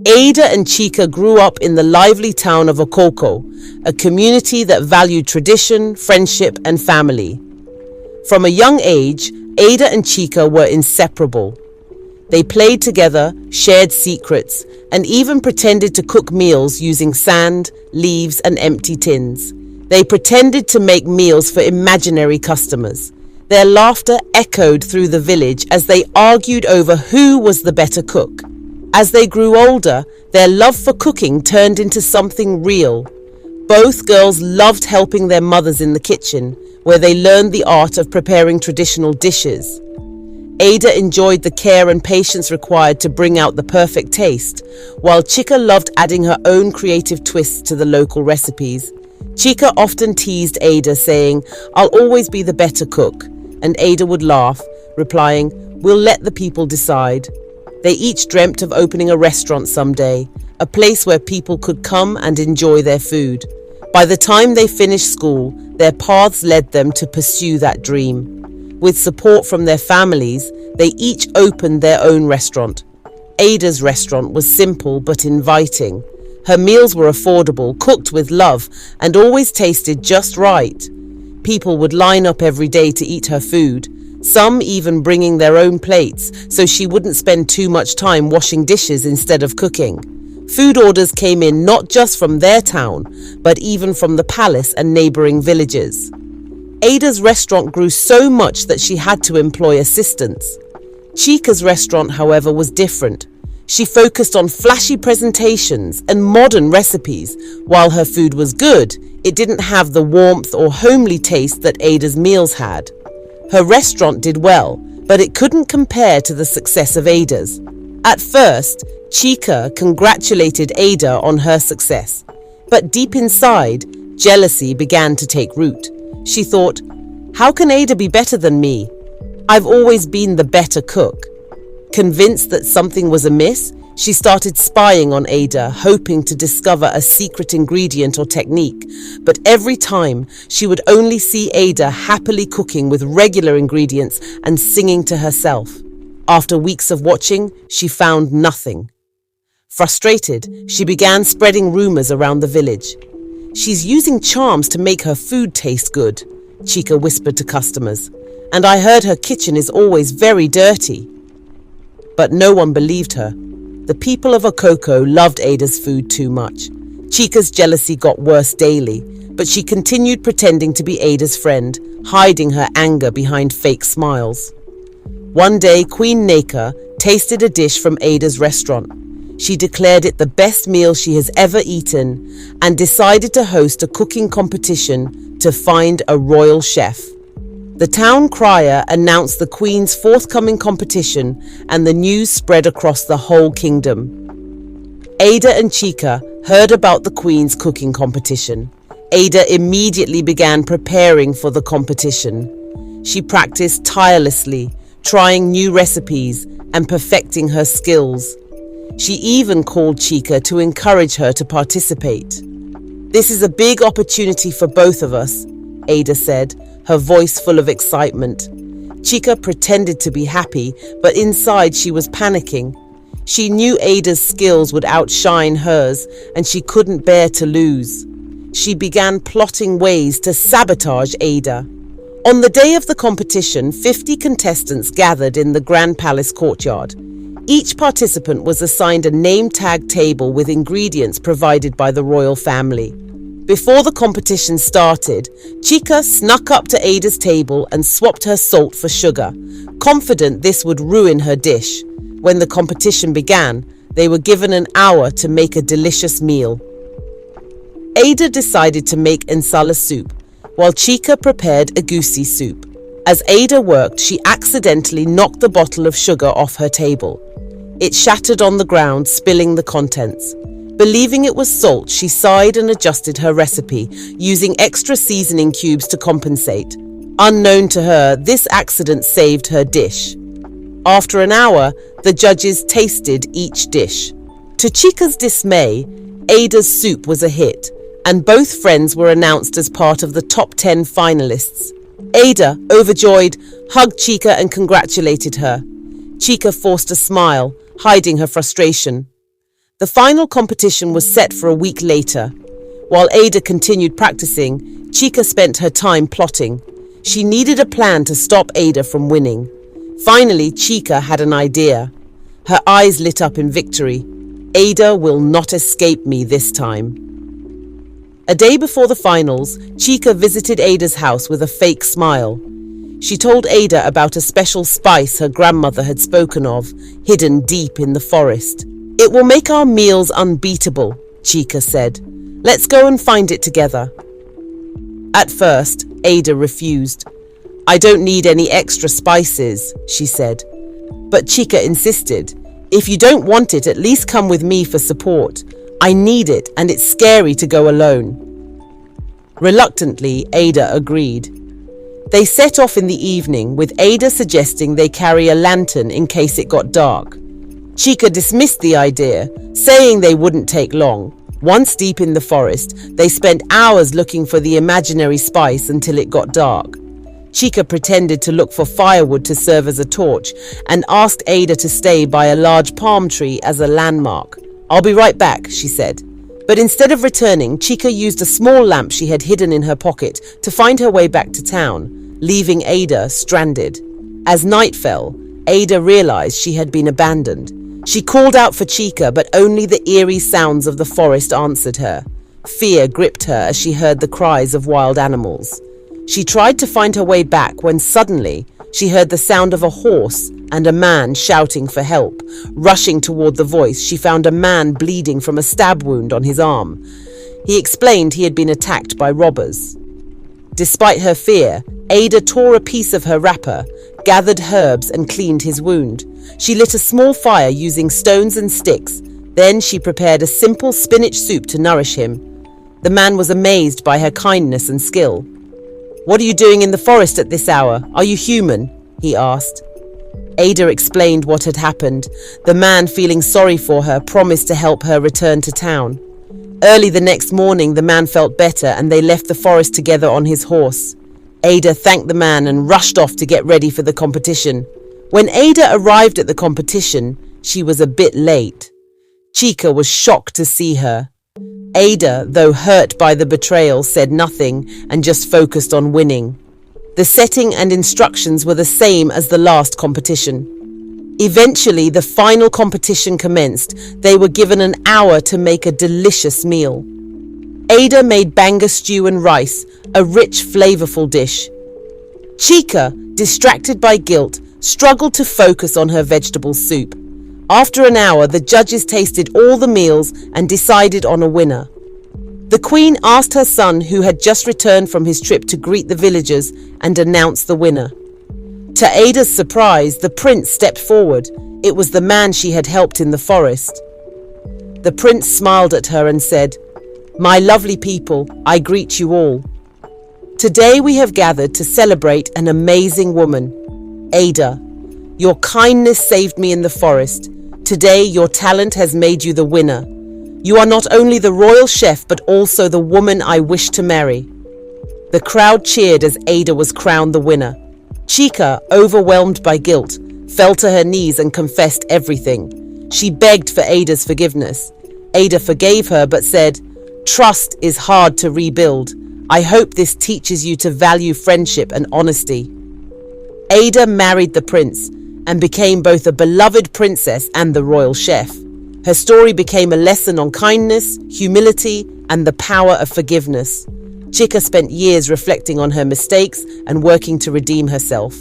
Ada and Chica grew up in the lively town of Okoko, a community that valued tradition, friendship, and family. From a young age, Ada and Chica were inseparable. They played together, shared secrets, and even pretended to cook meals using sand, leaves, and empty tins. They pretended to make meals for imaginary customers. Their laughter echoed through the village as they argued over who was the better cook. As they grew older, their love for cooking turned into something real. Both girls loved helping their mothers in the kitchen, where they learned the art of preparing traditional dishes. Ada enjoyed the care and patience required to bring out the perfect taste, while Chica loved adding her own creative twists to the local recipes. Chica often teased Ada, saying, "I'll always be the better cook," and Ada would laugh, replying, "We'll let the people decide." They each dreamt of opening a restaurant someday, a place where people could come and enjoy their food. By the time they finished school, their paths led them to pursue that dream. With support from their families, they each opened their own restaurant. Ada's restaurant was simple but inviting. Her meals were affordable, cooked with love, and always tasted just right. People would line up every day to eat her food, some even bringing their own plates so she wouldn't spend too much time washing dishes instead of cooking. Food orders came in not just from their town, but even from the palace and neighboring villages. Ada's restaurant grew so much that she had to employ assistants. Chica's restaurant, however, was different. She focused on flashy presentations and modern recipes. While her food was good, it didn't have the warmth or homely taste that Ada's meals had. Her restaurant did well, but it couldn't compare to the success of Ada's. At first, Chica congratulated Ada on her success, but deep inside, jealousy began to take root. She thought, "How can Ada be better than me? I've always been the better cook." Convinced that something was amiss, she started spying on Ada, hoping to discover a secret ingredient or technique. But every time, she would only see Ada happily cooking with regular ingredients and singing to herself. After weeks of watching, she found nothing. Frustrated, she began spreading rumors around the village. "She's using charms to make her food taste good," Chica whispered to customers. "And I heard her kitchen is always very dirty." But no one believed her. The people of Okoko loved Ada's food too much. Chica's jealousy got worse daily, but she continued pretending to be Ada's friend, hiding her anger behind fake smiles. One day, Queen Neka tasted a dish from Ada's restaurant. She declared it the best meal she has ever eaten and decided to host a cooking competition to find a royal chef. The town crier announced the Queen's forthcoming competition, and the news spread across the whole kingdom. Ada and Chica heard about the Queen's cooking competition. Ada immediately began preparing for the competition. She practiced tirelessly, trying new recipes and perfecting her skills. She even called Chica to encourage her to participate. "This is a big opportunity for both of us," Ada said, her voice full of excitement. Chica pretended to be happy, but inside she was panicking. She knew Ada's skills would outshine hers, and she couldn't bear to lose. She began plotting ways to sabotage Ada. On the day of the competition, 50 contestants gathered in the Grand Palace courtyard. Each participant was assigned a name tag table with ingredients provided by the royal family. Before the competition started, Chica snuck up to Ada's table and swapped her salt for sugar, confident this would ruin her dish. When the competition began, they were given an hour to make a delicious meal. Ada decided to make ensala soup, while Chica prepared egusi soup. As Ada worked, she accidentally knocked the bottle of sugar off her table. It shattered on the ground, spilling the contents. Believing it was salt, she sighed and adjusted her recipe, using extra seasoning cubes to compensate. Unknown to her, this accident saved her dish. After an hour, the judges tasted each dish. To Chica's dismay, Ada's soup was a hit, and both friends were announced as part of the top 10 finalists. Ada, overjoyed, hugged Chica and congratulated her. Chica forced a smile, hiding her frustration. The final competition was set for a week later. While Ada continued practicing, Chica spent her time plotting. She needed a plan to stop Ada from winning. Finally, Chica had an idea. Her eyes lit up in victory. Ada will not escape me this time. A day before the finals, Chica visited Ada's house with a fake smile. She told Ada about a special spice her grandmother had spoken of, hidden deep in the forest. "It will make our meals unbeatable," Chica said. "Let's go and find it together." At first, Ada refused. "I don't need any extra spices," she said. But Chica insisted. "If you don't want it, at least come with me for support. I need it, and it's scary to go alone." Reluctantly, Ada agreed. They set off in the evening, with Ada suggesting they carry a lantern in case it got dark. Chica dismissed the idea, saying they wouldn't take long. Once deep in the forest, they spent hours looking for the imaginary spice until it got dark. Chica pretended to look for firewood to serve as a torch and asked Ada to stay by a large palm tree as a landmark. "I'll be right back," she said. But instead of returning, Chica used a small lamp she had hidden in her pocket to find her way back to town, leaving Ada stranded. As night fell, Ada realized she had been abandoned. She called out for Chica, but only the eerie sounds of the forest answered her. Fear gripped her as she heard the cries of wild animals. She tried to find her way back when suddenly she heard the sound of a horse and a man shouting for help. Rushing toward the voice, she found a man bleeding from a stab wound on his arm. He explained he had been attacked by robbers. Despite her fear, Ada tore a piece of her wrapper, gathered herbs and cleaned his wound. She lit a small fire using stones and sticks. Then she prepared a simple spinach soup to nourish him. The man was amazed by her kindness and skill. "What are you doing in the forest at this hour? Are you human?" he asked. Ada explained what had happened. The man, feeling sorry for her, promised to help her return to town. Early the next morning, the man felt better and they left the forest together on his horse. Ada thanked the man and rushed off to get ready for the competition. When Ada arrived at the competition, she was a bit late. Chica was shocked to see her. Ada, though hurt by the betrayal, said nothing and just focused on winning. The setting and instructions were the same as the last competition. Eventually, the final competition commenced. They were given an hour to make a delicious meal. Ada made banga stew and rice, a rich, flavorful dish. Chica, distracted by guilt, struggled to focus on her vegetable soup. After an hour, the judges tasted all the meals and decided on a winner. The queen asked her son, who had just returned from his trip, to greet the villagers and announce the winner. To Ada's surprise, the prince stepped forward. It was the man she had helped in the forest. The prince smiled at her and said, "My lovely people, I greet you all. Today we have gathered to celebrate an amazing woman, Ada. Your kindness saved me in the forest. Today your talent has made you the winner. You are not only the royal chef, but also the woman I wish to marry." The crowd cheered as Ada was crowned the winner. Chica, overwhelmed by guilt, fell to her knees and confessed everything. She begged for Ada's forgiveness. Ada forgave her but said, "Trust is hard to rebuild. I hope this teaches you to value friendship and honesty." Ada married the prince and became both a beloved princess and the royal chef. Her story became a lesson on kindness, humility, and the power of forgiveness. Chica spent years reflecting on her mistakes and working to redeem herself.